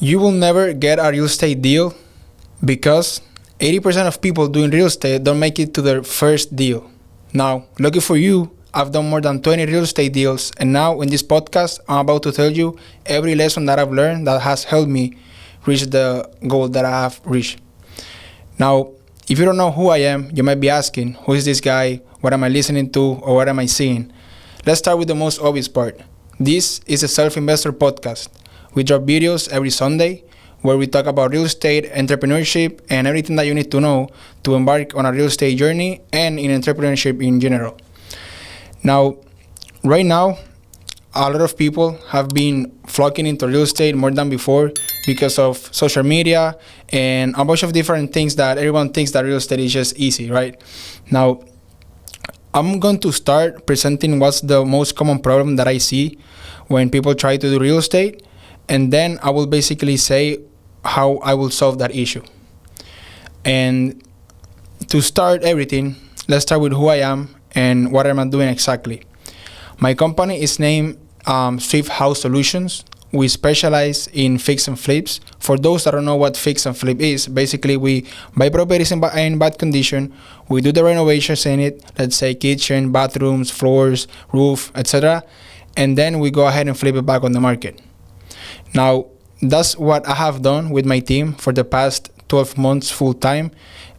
You will never get a real estate deal because 80% of people doing real estate don't make it to their first deal. Now, lucky for you, I've done more than 20 real estate deals, and now in this podcast, I'm about to tell you every lesson that I've learned that has helped me reach the goal that I have reached. Now, if you don't know who I am, you might be asking, who is this guy? What am I listening to? Or what am I seeing? Let's start with the most obvious part. This is a Self-Investor podcast. We drop videos every Sunday where we talk about real estate, entrepreneurship, and everything that you need to know to embark on a real estate journey and in entrepreneurship in general. Now, right now, a lot of people have been flocking into real estate more than before because of social media and a bunch of different things that everyone thinks that real estate is just easy, right? Now, I'm going to start presenting what's the most common problem that I see when people try to do real estate, and then I will basically say how I will solve that issue. And to start everything, let's start with who I am and what am I doing exactly. My company is named Swift House Solutions. We specialize in fix and flips. For those that don't know what fix and flip is, basically we buy properties in bad condition, we do the renovations in it, let's say kitchen, bathrooms, floors, roof, etc., and then we go ahead and flip it back on the market. Now, that's what I have done with my team for the past 12 months full time.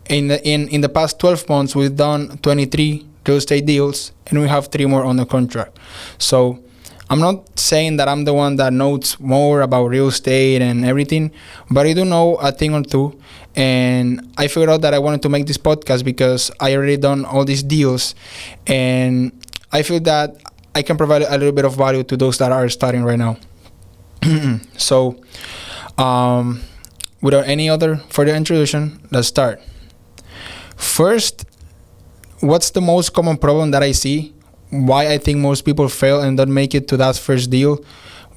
In the past 12 months, we've done 23 real estate deals, and we have 3 more on the contract. So I'm not saying that I'm the one that knows more about real estate and everything, but I do know a thing or two. And I figured out that I wanted to make this podcast because I already done all these deals, and I feel that I can provide a little bit of value to those that are starting right now. So, without any other further introduction, let's start. First, what's the most common problem that I see? Why I think most people fail and don't make it to that first deal?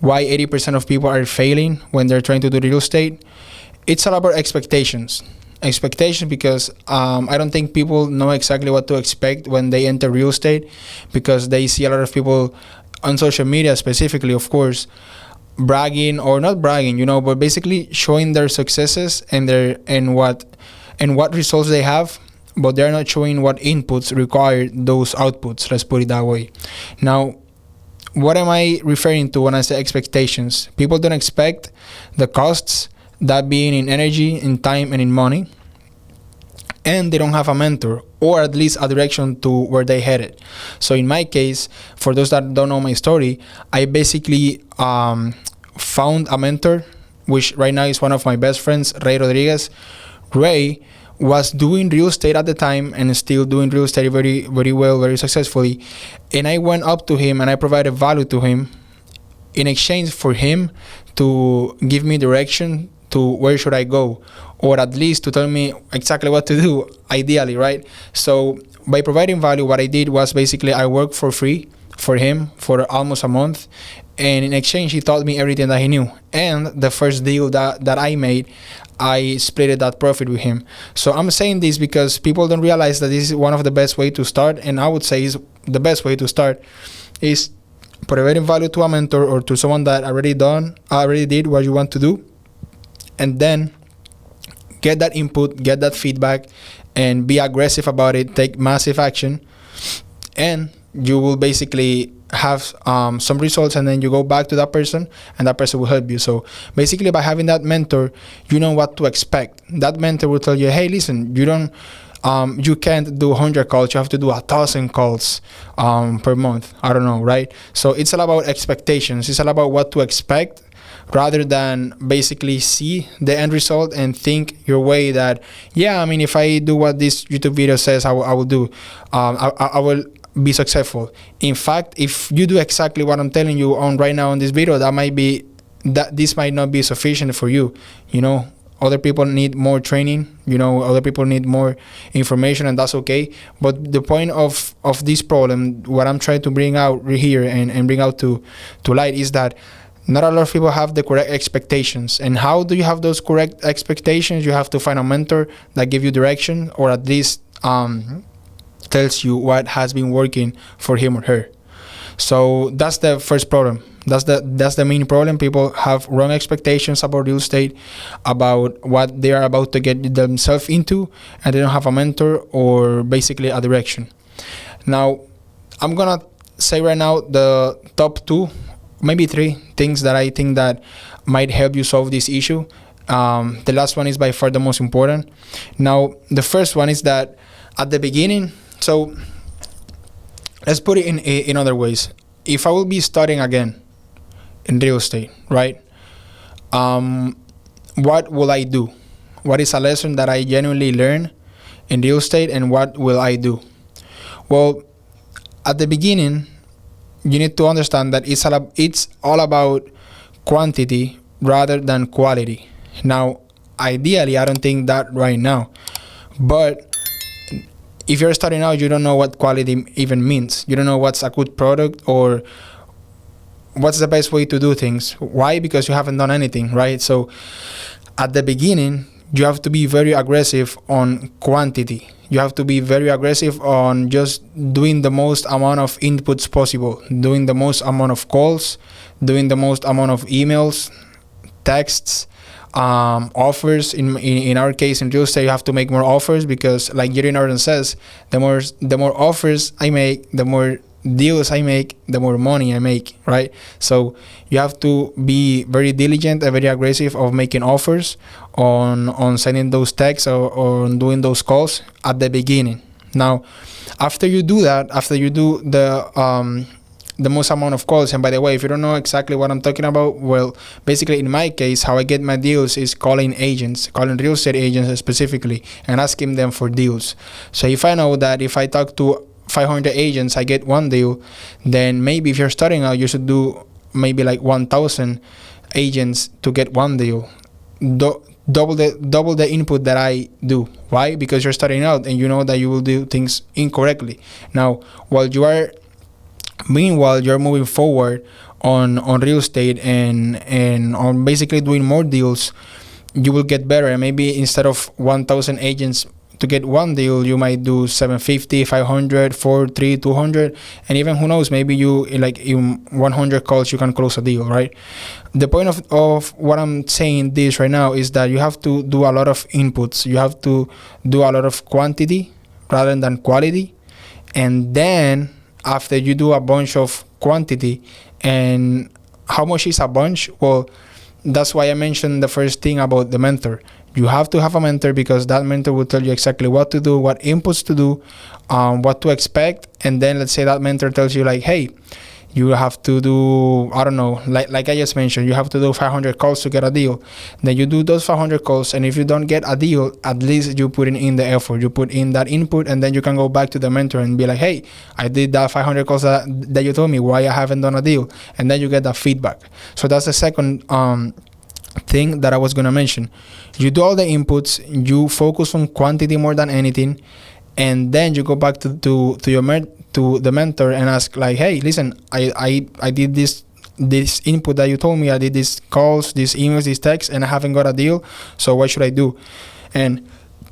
Why 80% of people are failing when they're trying to do real estate? It's all about expectations. Expectation because I don't think people know exactly what to expect when they enter real estate, because they see a lot of people on social media specifically, of course, bragging or not bragging, but basically showing their successes and what results they have, but they're not showing what inputs require those outputs. Let's put it that way. Now, what am I referring to when I say expectations? People don't expect the costs, that being in energy, in time, and in money, and they don't have a mentor or at least a direction to where they headed. So in my case, for those that don't know my story, I basically found a mentor, which right now is one of my best friends, Ray Rodriguez. Ray was doing real estate at the time and still doing real estate very, very well, very successfully. And I went up to him and I provided value to him in exchange for him to give me direction to where should I go, or at least to tell me exactly what to do, ideally, right? So by providing value, what I did was basically I worked for free for him for almost a month, and in exchange he taught me everything that he knew. And the first deal that I made, I split that profit with him. So I'm saying this because people don't realize that this is one of the best way to start, and I would say is the best way to start is providing value to a mentor or to someone that already did what you want to do, and then get that input, get that feedback, and be aggressive about it, take massive action, and you will basically have some results, and then you go back to that person and that person will help you. So basically by having that mentor, you know what to expect. That mentor will tell you, hey, listen, you can't do 100 calls, you have to do 1,000 calls per month. I don't know, right? So it's all about expectations. It's all about what to expect, rather than basically see the end result and think your way that, if I do what this YouTube video says I will do, I will be successful. In fact, if you do exactly what I'm telling you on right now on this video, this might not be sufficient for you. Other people need more training, other people need more information, and that's okay. But the point of this problem, what I'm trying to bring out here and bring out to light, is that not a lot of people have the correct expectations. And how do you have those correct expectations? You have to find a mentor that gives you direction, or at least tells you what has been working for him or her. So that's the first problem. That's the main problem. People have wrong expectations about real estate, about what they are about to get themselves into, and they don't have a mentor or basically a direction. Now, I'm gonna say right now the top two, maybe three things that I think that might help you solve this issue. The last one is by far the most important. Now, the first one is that at the beginning, so let's put it in other ways. If I will be starting again in real estate, right? What will I do? What is a lesson that I genuinely learn in real estate, and what will I do? Well, at the beginning, you need to understand that it's all about quantity rather than quality. Now, ideally, I don't think that right now, but if you're starting out, you don't know what quality even means. You don't know what's a good product or what's the best way to do things. Why? Because you haven't done anything, right? So at the beginning, you have to be very aggressive on quantity. You have to be very aggressive on just doing the most amount of inputs possible, doing the most amount of calls, doing the most amount of emails, texts, offers. In our case in real estate, you have to make more offers, because like Jerry Norton says, the more offers I make, the more deals I make, the more money I make, right? So you have to be very diligent and very aggressive of making offers, on sending those texts or on doing those calls at the beginning. Now, after you do that, after you do the most amount of calls, and by the way, if you don't know exactly what I'm talking about, well, basically in my case, how I get my deals is calling real estate agents specifically, and asking them for deals. So if I know that if I talk to 500 agents, I get one deal, then maybe if you're starting out, you should do maybe like 1,000 agents to get one deal. Double the input that I do. Why? Because you're starting out and you know that you will do things incorrectly. Now, meanwhile you're moving forward on real estate and on basically doing more deals, you will get better. And maybe instead of 1,000 agents to get one deal, you might do 750, 500, 4, 200, and even who knows, maybe you like in 100 calls you can close a deal, right? The point of what I'm saying this right now is that you have to do a lot of inputs. You have to do a lot of quantity rather than quality, and then after you do a bunch of quantity, and how much is a bunch? Well, that's why I mentioned the first thing about the mentor. You have to have a mentor, because that mentor will tell you exactly what to do, what inputs to do, what to expect. And then let's say that mentor tells you like, hey, you have to do, I don't know, like I just mentioned, you have to do 500 calls to get a deal. Then you do those 500 calls, and if you don't get a deal, at least you put in the effort, you put in that input, and then you can go back to the mentor and be like, hey, I did that 500 calls that you told me, why I haven't done a deal? And then you get that feedback. So that's the second thing that I was going to mention. You do all the inputs, you focus on quantity more than anything, and then you go back to the mentor and ask like, hey, listen, I did this input that you told me, I did these calls, these emails, these texts, and I haven't got a deal, so what should I do? And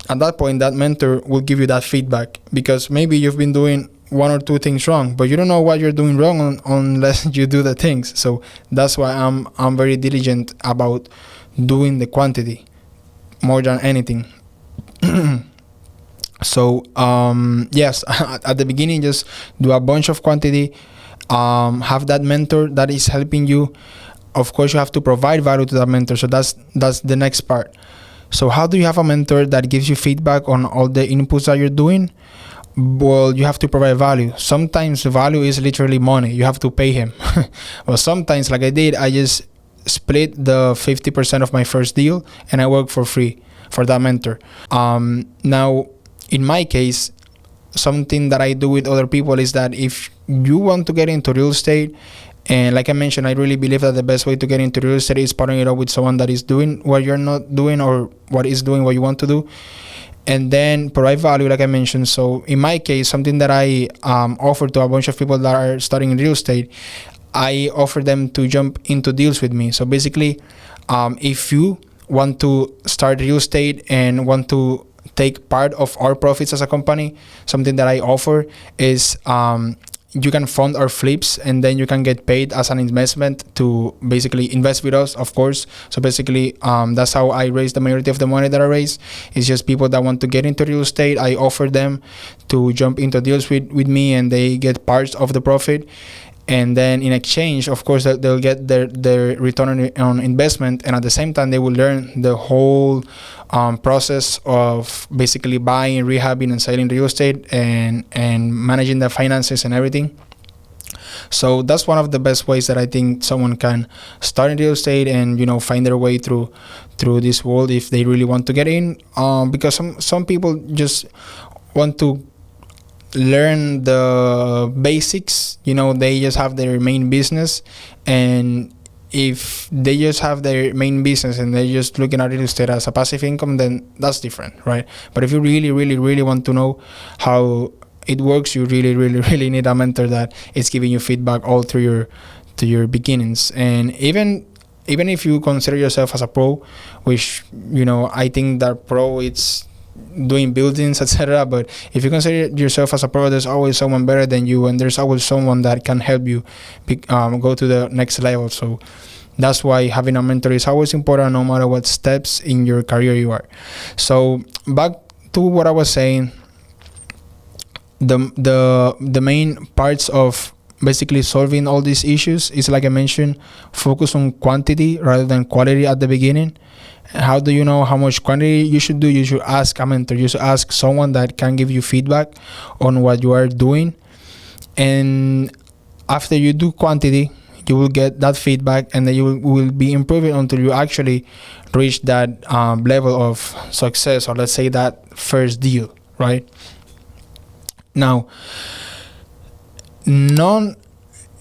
at that point, that mentor will give you that feedback, because maybe you've been doing one or two things wrong, but you don't know what you're doing wrong unless you do the things. So that's why I'm very diligent about doing the quantity more than anything. So yes, at the beginning, just do a bunch of quantity, have that mentor that is helping you. Of course, you have to provide value to that mentor, so that's the next part. So how do you have a mentor that gives you feedback on all the inputs that you're doing? Well, you have to provide value. Sometimes the value is literally money. You have to pay him. Well, sometimes, like I did, I just split the 50% of my first deal and I work for free for that mentor. Now, in my case, something that I do with other people is that if you want to get into real estate, and like I mentioned, I really believe that the best way to get into real estate is partnering it up with someone that is doing what you're not doing, or what is doing what you want to do, and then provide value, like I mentioned. So in my case, something that I offer to a bunch of people that are starting in real estate, I offer them to jump into deals with me. So basically, if you want to start real estate and want to take part of our profits as a company, something that I offer is you can fund our flips, and then you can get paid as an investment to basically invest with us, of course. So basically, that's how I raise the majority of the money that I raise. It's just people that want to get into real estate. I offer them to jump into deals with me, and they get parts of the profit. And then in exchange, of course, they'll get their return on investment, and at the same time they will learn the whole process of basically buying, rehabbing, and selling real estate, and managing the finances and everything. So that's one of the best ways that I think someone can start in real estate and, you know, find their way through this world if they really want to get in. Because some people just want to learn the basics. You know, they just have their main business, and if they just have their main business and they're just looking at real estate as a passive income, then that's different, right? But if you really want to know how it works, you really need a mentor that is giving you feedback all through your beginnings. And even if you consider yourself as a pro, which, you know, I think that pro it's doing buildings, etc. But if you consider yourself as a pro, there's always someone better than you, and there's always someone that can help you go to the next level. So that's why having a mentor is always important, no matter what steps in your career you are. So back to what I was saying, the main parts of basically solving all these issues is, like I mentioned, focus on quantity rather than quality at the beginning. How do you know how much quantity you should do? You should ask a mentor. You should ask someone that can give you feedback on what you are doing. And after you do quantity, you will get that feedback, and then you will be improving until you actually reach that level of success, or let's say that first deal, right? Now,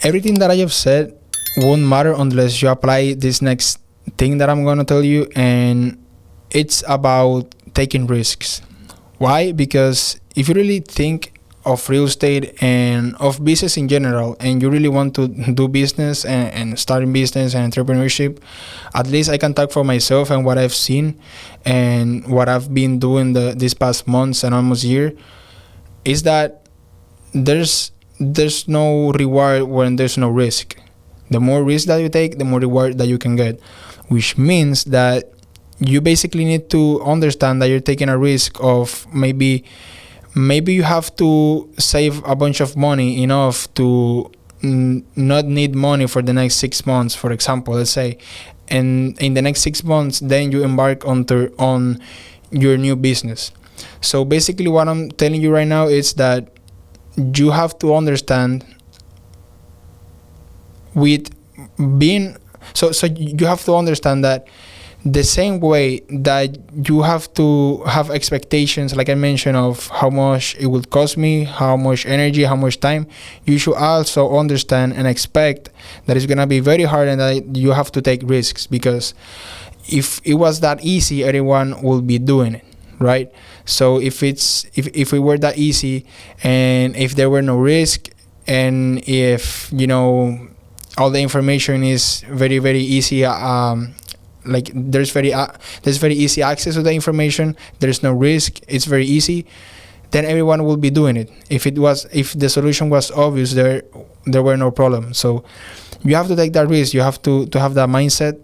everything that I have said won't matter unless you apply this next thing that I'm going to tell you, and it's about taking risks. Why? Because if you really think of real estate and of business in general, and you really want to do business and starting business and entrepreneurship, at least I can talk for myself and what I've seen and what I've been doing these past months and almost year, is that there's no reward when there's no risk. The more risk that you take, the more reward that you can get, which means that you basically need to understand that you're taking a risk of maybe you have to save a bunch of money enough to not need money for the next 6 months, for example, let's say. And in the next 6 months, then you embark on your new business. So basically what I'm telling you right now is that you have to understand with being so you have to understand that the same way that you have to have expectations, like I mentioned, of how much it would cost me, how much energy, how much time, you should also understand and expect that it's going to be very hard and that you have to take risks, because if it was that easy, everyone will be doing it, right? So if it were that easy, and if there were no risk, and if, you know, all the information is very, very easy, like there's very easy access to the information, there's no risk, it's very easy, then everyone will be doing it. If the solution was obvious, there were no problems. So you have to take that risk. You have to have that mindset.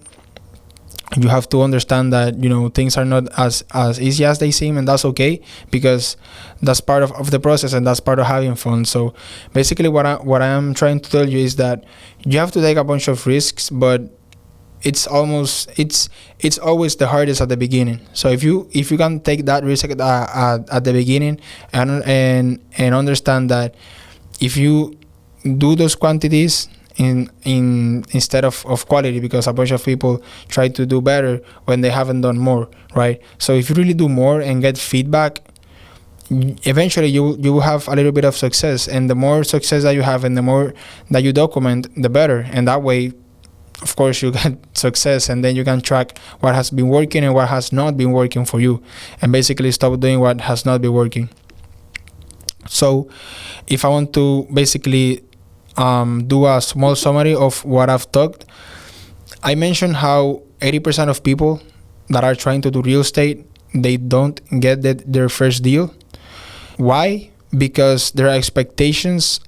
You have to understand that, you know, things are not as easy as they seem, and that's okay, because that's part of the process, and that's part of having fun. So basically what I am trying to tell you is that you have to take a bunch of risks, but it's always the hardest at the beginning. So if you can take that risk at the beginning, and understand that if you do those quantities in instead of quality, because a bunch of people try to do better when they haven't done more, right? So if you really do more and get feedback, eventually you will have a little bit of success, and the more success that you have and the more that you document, the better. And that way, of course, you get success, and then you can track what has been working and what has not been working for you, and basically stop doing what has not been working. So if I want to basically do a small summary of what I've talked, I mentioned how 80% of people that are trying to do real estate, they don't get their first deal. Why? Because their expectations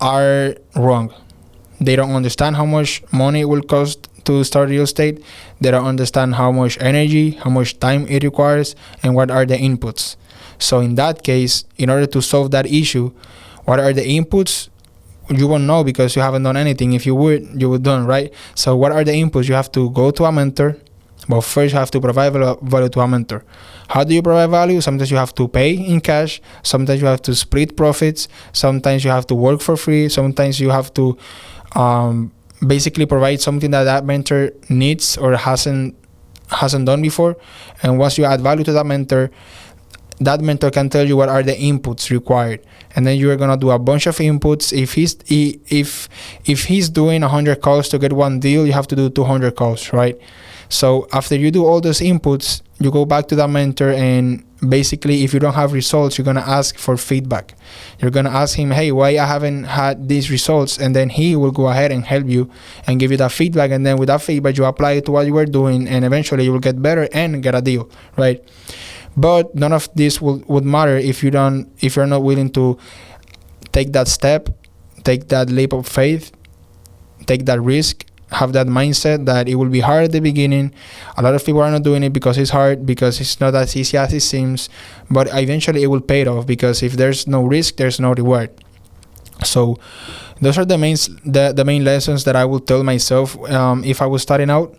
are wrong. They don't understand how much money it will cost to start real estate. They don't understand how much energy, how much time it requires, and what are the inputs. So in that case, in order to solve that issue, what are the inputs? You won't know because you haven't done anything. If you would, you would done, right? So what are the inputs? You have to go to a mentor, but first you have to provide value to a mentor. How do you provide value? Sometimes you have to pay in cash. Sometimes you have to split profits. Sometimes you have to work for free. Sometimes you have to basically provide something that mentor needs or hasn't done before. And once you add value to that mentor can tell you what are the inputs required, and then you're gonna do a bunch of inputs. If he's doing 100 calls to get one deal, you have to do 200 calls, right? So after you do all those inputs, you go back to that mentor, and basically if you don't have results, you're gonna ask for feedback. You're gonna ask him, hey, why I haven't had these results? And then he will go ahead and help you and give you that feedback, and then with that feedback you apply it to what you were doing, and eventually you will get better and get a deal, right? But none of this would matter if you're not willing to take that step, take that leap of faith, take that risk, have that mindset that it will be hard at the beginning. A lot of people are not doing it because it's hard, because it's not as easy as it seems, but eventually it will pay it off, because if there's no risk, there's no reward. So those are the main lessons that I will tell myself if I was starting out.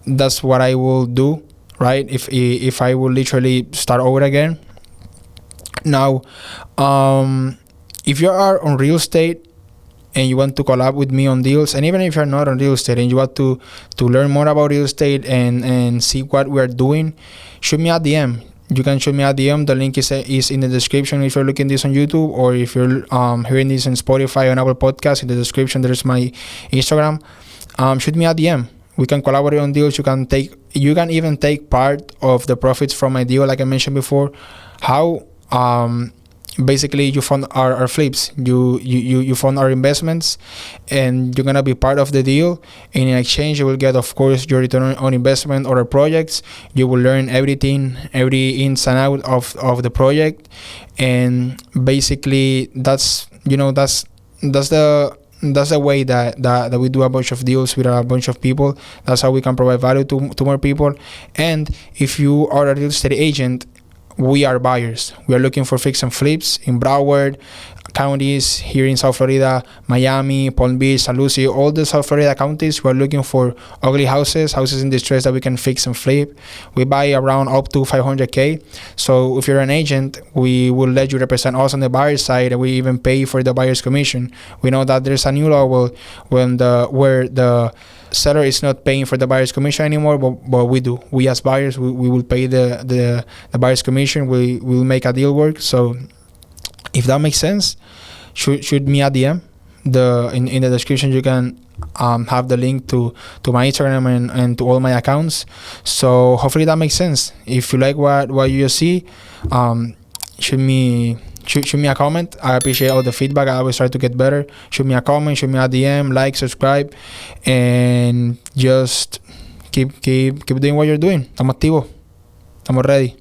That's what I will do, right? If I will literally start over again. Now, if you are on real estate and you want to collab with me on deals, and even if you're not on real estate and you want to learn more about real estate and see what we're doing, shoot me a DM. You can shoot me a DM. The link is in the description if you're looking this on YouTube, or if you're hearing this on Spotify or on Apple Podcasts. In the description there's my Instagram. Shoot me a DM. We can collaborate on deals. You can even take part of the profits from my deal, like I mentioned before. How basically you fund our flips, you fund our investments, and you're gonna be part of the deal. And in exchange you will get, of course, your return on investment or projects. You will learn everything, every ins and out of the project. And basically that's the way that we do a bunch of deals with a bunch of people. That's how we can provide value to more people. And if you are a real estate agent, we are buyers. We are looking for fix and flips in Broward counties here in South Florida, Miami, Palm Beach, San Lucie, all the South Florida counties. We're looking for ugly houses in distress that we can fix and flip. We buy around up to $500K. So if you're an agent, we will let you represent us on the buyer's side, and we even pay for the buyer's commission. We know that there's a new law where the seller is not paying for the buyer's commission anymore, but we do. We as buyers, we will pay the buyer's commission. We will make a deal work. So if that makes sense, shoot me a DM. In the description you can have the link to my Instagram and to all my accounts. So hopefully that makes sense. If you like what you see, shoot me a comment. I appreciate all the feedback. I always try to get better. Shoot me a comment, shoot me a DM, like, subscribe, and just keep doing what you're doing. Estamos activos. Estamos ready.